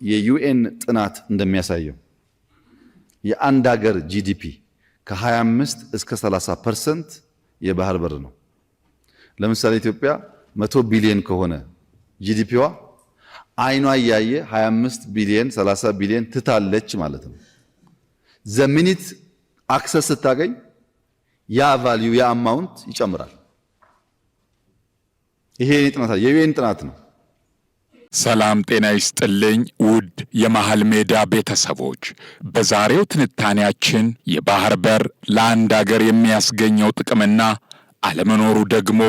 የዩኤን ጥናት እንደሚያሳየው የአንድ ሀገር ጂዲፒ ከ25 እስከ 30% የባህር በር ነው። ለምሳሌ ኢትዮጵያ 100 ቢሊዮን ከሆነ ጂዲፒዋ አይኗ ያየ 25 ቢሊዮን 30 ቢሊዮን ትታለች ማለት ነው። ዘሚኒት አክሰስ ስታገኝ ያ ቫልዩ ያ አማውንት ይጨምራል። ይሄ የዩኤን ጥናት ነው። ሰላም ጤና ይስጥልኝ ውድ የመሃል ሜዳ ቤተሰቦች፣ በዛሬው ትንታኔያችን የባህር በር ለአንድ ሀገር የሚያስገኘው ጥቅምና አለመኖሩ ደግሞ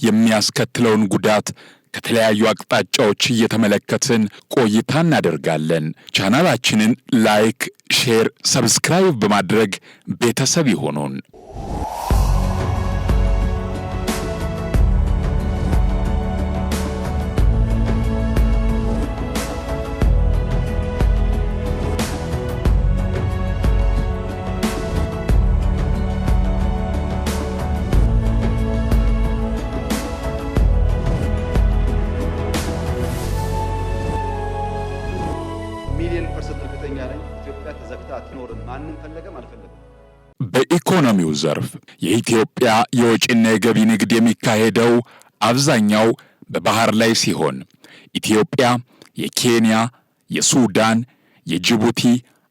የሚያስከትለውን ጉዳት ከተለያዩ አቅጣጫዎች እየተመለከትን ቆይታ እናደርጋለን። ቻናላችንን ላይክ፣ ሼር፣ ሰብስክራይብ በማድረግ ቤተሰብ ይሁኑን። በኢኮኖሚው ዘርፍ የኢትዮጵያ የወጪና የገቢ ንግድ የሚካሄደው አብዛኛው በባህር ላይ ሲሆን ኢትዮጵያ የኬንያ፣ የሱዳን፣ የጅቡቲ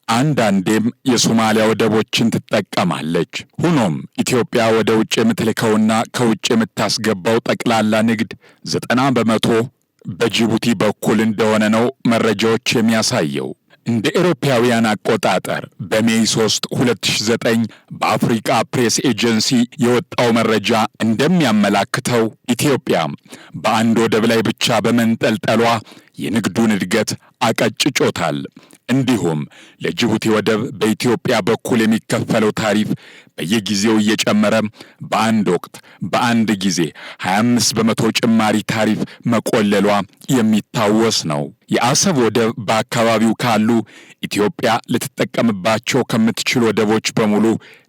አንዳንዴም የሶማሊያ ወደቦችን ትጠቀማለች። ሆኖም ኢትዮጵያ ወደ ውጭ የምትልከውና ከውጭ የምታስገባው ጠቅላላ ንግድ 90% በጅቡቲ በኩል እንደሆነ ነው መረጃዎች የሚያሳየው። እንደ አውሮፓውያን አቆጣጠር በሜይ 3 2009 በአፍሪካ ፕሬስ ኤጀንሲ የወጣው መረጃ እንደሚያመላክተው ኢትዮጵያ በአንድ ወደብ ላይ ብቻ በመንጠልጠሏ የንግዱን እድገት አቀጭጮታል። እንዲሁም ለጅቡቲ ወደብ በኢትዮጵያ በኩል የሚከፈለው ታሪፍ በየጊዜው እየጨመረ በአንድ ወቅት በአንድ ጊዜ 25% ጭማሪ ታሪፍ መቆለሏ የሚታወስ ነው። የአሰብ ወደብ በአካባቢው ካሉ ኢትዮጵያ ልትጠቀምባቸው ከምትችል ወደቦች በሙሉ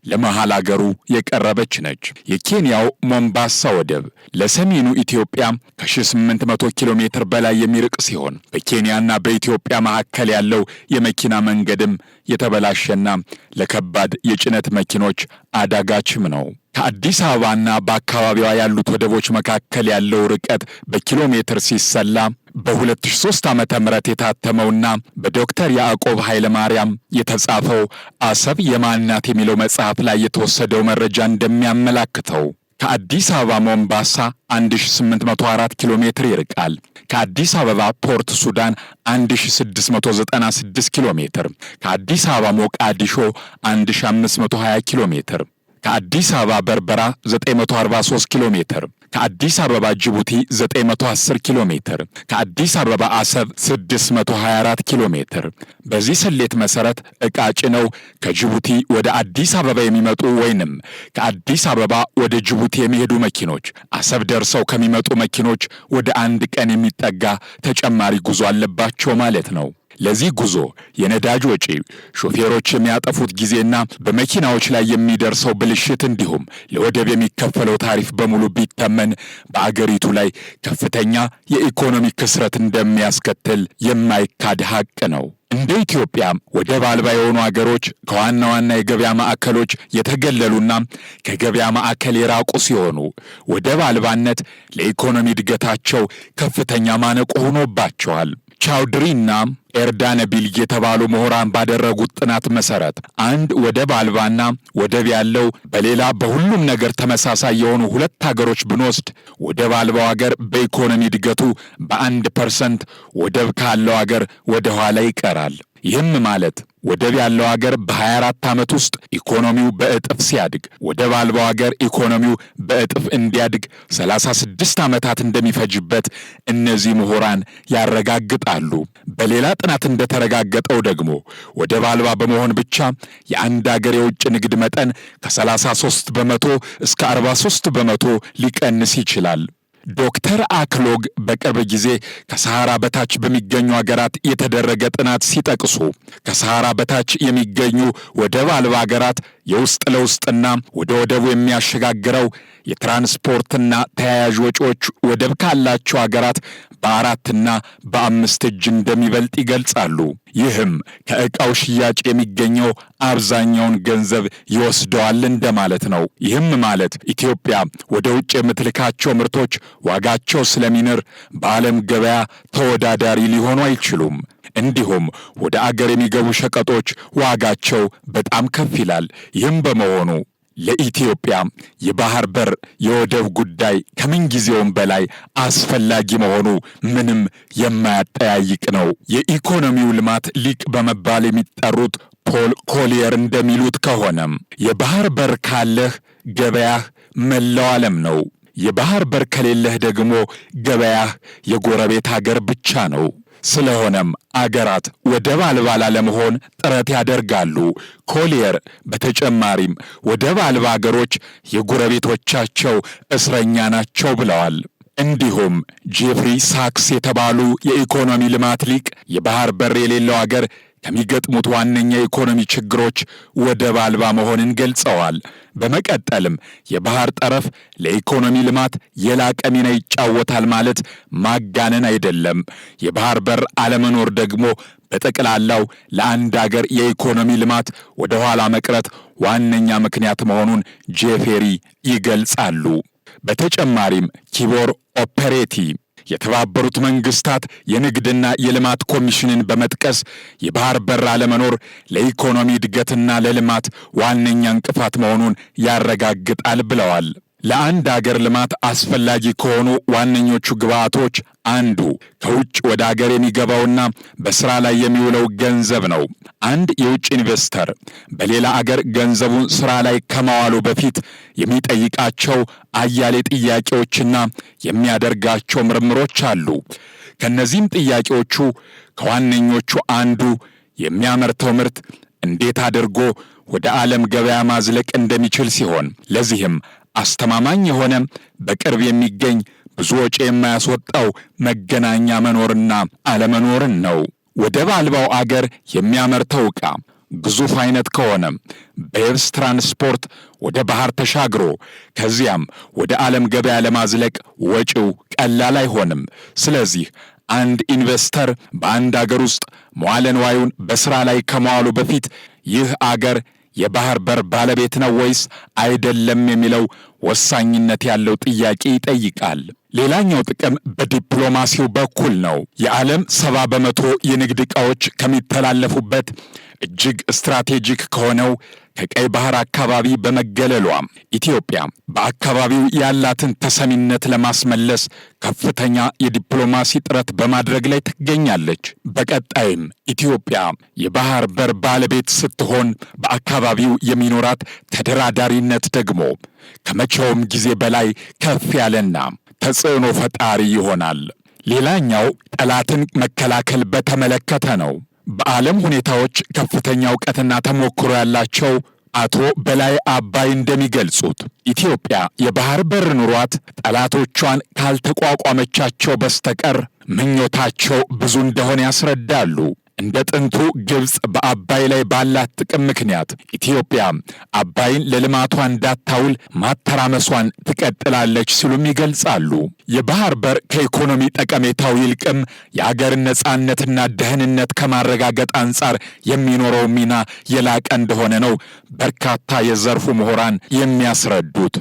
ለመሃል አገሩ የቀረበች ነች። የኬንያው ሞምባሳ ወደብ ለሰሜኑ ኢትዮጵያ ከ800 ኪሎ ሜትር በላይ የሚርቅ ሲሆን በኬንያና በኢትዮጵያ መካከል ያለው የመኪና መንገድም የተበላሸና ለከባድ የጭነት መኪኖች አዳጋችም ነው። ከአዲስ አበባና በአካባቢዋ ያሉት ወደቦች መካከል ያለው ርቀት በኪሎ ሜትር ሲሰላ በ2003 ዓመተ ምህረት የታተመውና በዶክተር ያዕቆብ ኃይለ ማርያም የተጻፈው አሰብ የማን ናት የሚለው መጽሐፍ ላይ የተወሰደው መረጃ እንደሚያመላክተው ከአዲስ አበባ ሞምባሳ 1804 ኪሎ ሜትር ይርቃል። ከአዲስ አበባ ፖርት ሱዳን 1696 ኪሎ ሜትር፣ ከአዲስ አበባ ሞቃዲሾ 1520 ኪሎ ሜትር፣ ከአዲስ አበባ በርበራ 943 ኪሎ ሜትር፣ ከአዲስ አበባ ጅቡቲ 910 ኪሎ ሜትር፣ ከአዲስ አበባ አሰብ 624 ኪሎ ሜትር። በዚህ ስሌት መሰረት ዕቃ ጭነው ከጅቡቲ ወደ አዲስ አበባ የሚመጡ ወይንም ከአዲስ አበባ ወደ ጅቡቲ የሚሄዱ መኪኖች አሰብ ደርሰው ከሚመጡ መኪኖች ወደ አንድ ቀን የሚጠጋ ተጨማሪ ጉዞ አለባቸው ማለት ነው። ለዚህ ጉዞ የነዳጅ ወጪ፣ ሾፌሮች የሚያጠፉት ጊዜና በመኪናዎች ላይ የሚደርሰው ብልሽት እንዲሁም ለወደብ የሚከፈለው ታሪፍ በሙሉ ቢተመን በአገሪቱ ላይ ከፍተኛ የኢኮኖሚ ክስረት እንደሚያስከትል የማይካድ ሐቅ ነው። እንደ ኢትዮጵያ ወደብ አልባ የሆኑ አገሮች ከዋና ዋና የገበያ ማዕከሎች የተገለሉና ከገበያ ማዕከል የራቁ ሲሆኑ ወደብ አልባነት ለኢኮኖሚ እድገታቸው ከፍተኛ ማነቆ ሆኖባቸዋል። ቻውድሪና ኤርዳነቢል የተባሉ ምሁራን ባደረጉት ጥናት መሰረት አንድ ወደብ አልባና ወደብ ያለው በሌላ በሁሉም ነገር ተመሳሳይ የሆኑ ሁለት ሀገሮች ብንወስድ ወደብ አልባው ሀገር በኢኮኖሚ እድገቱ በ1% ወደብ ካለው ሀገር ወደ ኋላ ይቀራል። ይህም ማለት ወደብ ያለው ሀገር በ24 ዓመት ውስጥ ኢኮኖሚው በእጥፍ ሲያድግ ወደብ አልባው ሀገር ኢኮኖሚው በእጥፍ እንዲያድግ 36 ዓመታት እንደሚፈጅበት እነዚህ ምሁራን ያረጋግጣሉ። በሌላ ጥናት እንደተረጋገጠው ደግሞ ወደብ አልባ በመሆን ብቻ የአንድ ሀገር የውጭ ንግድ መጠን ከ33% እስከ 43% ሊቀንስ ይችላል። ዶክተር አክሎግ በቅርብ ጊዜ ከሰሃራ በታች በሚገኙ ሀገራት የተደረገ ጥናት ሲጠቅሱ ከሰሃራ በታች የሚገኙ ወደብ አልባ ሀገራት የውስጥ ለውስጥና ወደ ወደቡ የሚያሸጋግረው የትራንስፖርትና ተያያዥ ወጪዎች ወደብ ካላቸው ሀገራት በ4 እና በ5 እጅ እንደሚበልጥ ይገልጻሉ። ይህም ከዕቃው ሽያጭ የሚገኘው አብዛኛውን ገንዘብ ይወስደዋል እንደማለት ነው። ይህም ማለት ኢትዮጵያ ወደ ውጭ የምትልካቸው ምርቶች ዋጋቸው ስለሚንር በዓለም ገበያ ተወዳዳሪ ሊሆኑ አይችሉም። እንዲሁም ወደ አገር የሚገቡ ሸቀጦች ዋጋቸው በጣም ከፍ ይላል። ይህም በመሆኑ ለኢትዮጵያ የባህር በር የወደብ ጉዳይ ከምንጊዜውም በላይ አስፈላጊ መሆኑ ምንም የማያጠያይቅ ነው። የኢኮኖሚው ልማት ሊቅ በመባል የሚጠሩት ፖል ኮሊየር እንደሚሉት ከሆነም የባህር በር ካለህ ገበያህ መላው ዓለም ነው። የባህር በር ከሌለህ ደግሞ ገበያህ የጎረቤት ሀገር ብቻ ነው። ስለሆነም አገራት ወደብ አልባ ላለመሆን ጥረት ያደርጋሉ። ኮሊየር በተጨማሪም ወደብ አልባ አገሮች የጎረቤቶቻቸው እስረኛ ናቸው ብለዋል። እንዲሁም ጄፍሪ ሳክስ የተባሉ የኢኮኖሚ ልማት ሊቅ የባህር በር የሌለው አገር ከሚገጥሙት ዋነኛ የኢኮኖሚ ችግሮች ወደብ አልባ መሆንን ገልጸዋል። በመቀጠልም የባህር ጠረፍ ለኢኮኖሚ ልማት የላቀ ሚና ይጫወታል ማለት ማጋነን አይደለም። የባህር በር አለመኖር ደግሞ በጠቅላላው ለአንድ አገር የኢኮኖሚ ልማት ወደ ኋላ መቅረት ዋነኛ ምክንያት መሆኑን ጄፌሪ ይገልጻሉ። በተጨማሪም ኪቦር ኦፐሬቲ የተባበሩት መንግስታት የንግድና የልማት ኮሚሽንን በመጥቀስ የባህር በር አለመኖር ለኢኮኖሚ እድገትና ለልማት ዋነኛ እንቅፋት መሆኑን ያረጋግጣል ብለዋል። ለአንድ አገር ልማት አስፈላጊ ከሆኑ ዋነኞቹ ግብዓቶች አንዱ ከውጭ ወደ አገር የሚገባውና በስራ ላይ የሚውለው ገንዘብ ነው። አንድ የውጭ ኢንቨስተር በሌላ አገር ገንዘቡን ስራ ላይ ከማዋሉ በፊት የሚጠይቃቸው አያሌ ጥያቄዎችና የሚያደርጋቸው ምርምሮች አሉ። ከነዚህም ጥያቄዎቹ ከዋነኞቹ አንዱ የሚያመርተው ምርት እንዴት አድርጎ ወደ ዓለም ገበያ ማዝለቅ እንደሚችል ሲሆን ለዚህም አስተማማኝ የሆነ በቅርብ የሚገኝ ብዙ ወጪ የማያስወጣው መገናኛ መኖርና አለመኖርን ነው። ወደብ አልባው አገር የሚያመርተው ዕቃ ግዙፍ አይነት ከሆነ በየብስ ትራንስፖርት ወደ ባህር ተሻግሮ ከዚያም ወደ ዓለም ገበያ ለማዝለቅ ወጪው ቀላል አይሆንም። ስለዚህ አንድ ኢንቨስተር በአንድ አገር ውስጥ መዋለ ንዋዩን በሥራ ላይ ከመዋሉ በፊት ይህ አገር የባህር በር ባለቤት ነው ወይስ አይደለም የሚለው ወሳኝነት ያለው ጥያቄ ይጠይቃል። ሌላኛው ጥቅም በዲፕሎማሲው በኩል ነው። የዓለም 70% የንግድ ዕቃዎች ከሚተላለፉበት እጅግ ስትራቴጂክ ከሆነው ከቀይ ባህር አካባቢ በመገለሏ ኢትዮጵያ በአካባቢው ያላትን ተሰሚነት ለማስመለስ ከፍተኛ የዲፕሎማሲ ጥረት በማድረግ ላይ ትገኛለች። በቀጣይም ኢትዮጵያ የባህር በር ባለቤት ስትሆን በአካባቢው የሚኖራት ተደራዳሪነት ደግሞ ከመቼውም ጊዜ በላይ ከፍ ያለና ተጽዕኖ ፈጣሪ ይሆናል። ሌላኛው ጠላትን መከላከል በተመለከተ ነው። በዓለም ሁኔታዎች ከፍተኛ ዕውቀትና ተሞክሮ ያላቸው አቶ በላይ አባይ እንደሚገልጹት ኢትዮጵያ የባህር በር ኑሯት ጠላቶቿን ካልተቋቋመቻቸው በስተቀር ምኞታቸው ብዙ እንደሆነ ያስረዳሉ። እንደ ጥንቱ ግብፅ በአባይ ላይ ባላት ጥቅም ምክንያት ኢትዮጵያ አባይን ለልማቷ እንዳታውል ማተራመሷን ትቀጥላለች ሲሉም ይገልጻሉ። የባህር በር ከኢኮኖሚ ጠቀሜታው ይልቅም የአገርን ነጻነትና ደህንነት ከማረጋገጥ አንጻር የሚኖረው ሚና የላቀ እንደሆነ ነው በርካታ የዘርፉ ምሁራን የሚያስረዱት።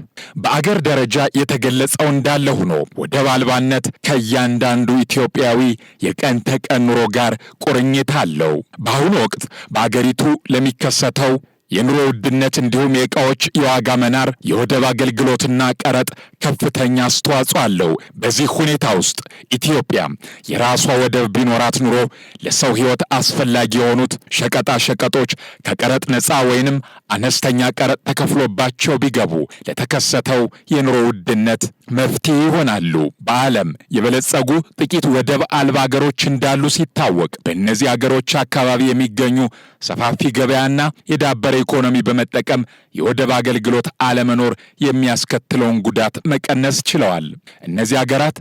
በአገር ደረጃ የተገለጸው እንዳለ ሆኖ ወደብ አልባነት ከእያንዳንዱ ኢትዮጵያዊ የቀን ተቀን ኑሮ ጋር ቁርኝት አለው። በአሁኑ ወቅት በአገሪቱ ለሚከሰተው የኑሮ ውድነት እንዲሁም የዕቃዎች የዋጋ መናር የወደብ አገልግሎትና ቀረጥ ከፍተኛ አስተዋጽኦ አለው። በዚህ ሁኔታ ውስጥ ኢትዮጵያ የራሷ ወደብ ቢኖራት ኑሮ ለሰው ሕይወት አስፈላጊ የሆኑት ሸቀጣ ሸቀጦች ከቀረጥ ነፃ ወይንም አነስተኛ ቀረጥ ተከፍሎባቸው ቢገቡ ለተከሰተው የኑሮ ውድነት መፍትሄ ይሆናሉ። በዓለም የበለጸጉ ጥቂት ወደብ አልባ አገሮች እንዳሉ ሲታወቅ በእነዚህ አገሮች አካባቢ የሚገኙ ሰፋፊ ገበያና የዳበረ ኢኮኖሚ በመጠቀም የወደብ አገልግሎት አለመኖር የሚያስከትለውን ጉዳት መቀነስ ችለዋል። እነዚህ አገራት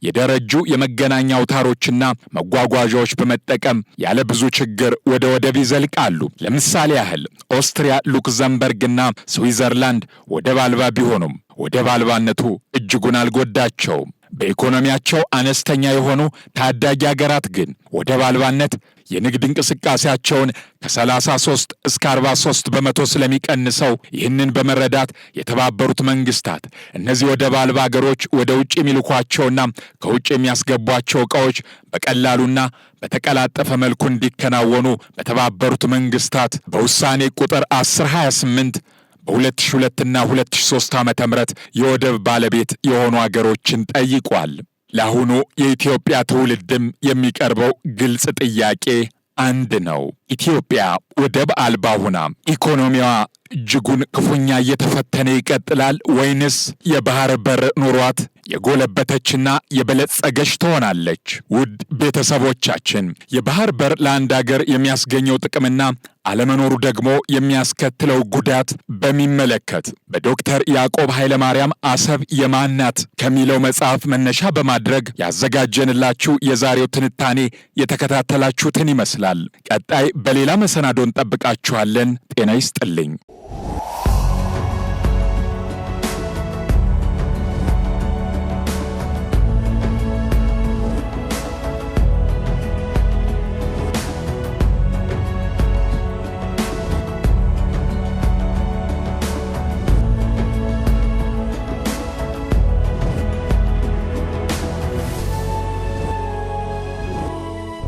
የደረጁ የመገናኛ አውታሮችና መጓጓዣዎች በመጠቀም ያለ ብዙ ችግር ወደ ወደብ ይዘልቃሉ። ለምሳሌ ያህል ኦስትሪያ፣ ሉክዘምበርግና ስዊዘርላንድ ወደብ አልባ ቢሆኑም ወደብ አልባነቱ እጅጉን አልጎዳቸውም። በኢኮኖሚያቸው አነስተኛ የሆኑ ታዳጊ ሀገራት ግን ወደብ አልባነት የንግድ እንቅስቃሴያቸውን ከ33 እስከ 43 በመቶ ስለሚቀንሰው ይህንን በመረዳት የተባበሩት መንግስታት እነዚህ ወደብ አልባ ሀገሮች ወደ ውጭ የሚልኳቸውና ከውጭ የሚያስገቧቸው ዕቃዎች በቀላሉና በተቀላጠፈ መልኩ እንዲከናወኑ በተባበሩት መንግስታት በውሳኔ ቁጥር 1028 በ2002 እና 2003 ዓመተ ምህረት የወደብ ባለቤት የሆኑ አገሮችን ጠይቋል። ለአሁኑ የኢትዮጵያ ትውልድም የሚቀርበው ግልጽ ጥያቄ አንድ ነው። ኢትዮጵያ ወደብ አልባ ሆና ኢኮኖሚዋ እጅጉን ክፉኛ እየተፈተነ ይቀጥላል ወይንስ የባህር በር ኑሯት የጎለበተችና የበለጸገች ትሆናለች? ውድ ቤተሰቦቻችን የባህር በር ለአንድ አገር የሚያስገኘው ጥቅምና አለመኖሩ ደግሞ የሚያስከትለው ጉዳት በሚመለከት በዶክተር ያዕቆብ ኃይለማርያም አሰብ የማን ናት ከሚለው መጽሐፍ መነሻ በማድረግ ያዘጋጀንላችሁ የዛሬው ትንታኔ የተከታተላችሁትን ይመስላል። ቀጣይ በሌላ መሰናዶ እንጠብቃችኋለን። ጤና ይስጥልኝ።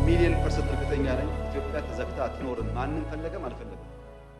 ሚሊዮን ፐርሰንት እርግጠኛ ነኝ ኢትዮጵያ ተዘግታ አትኖርም። ማንም ፈለገም አልፈለገም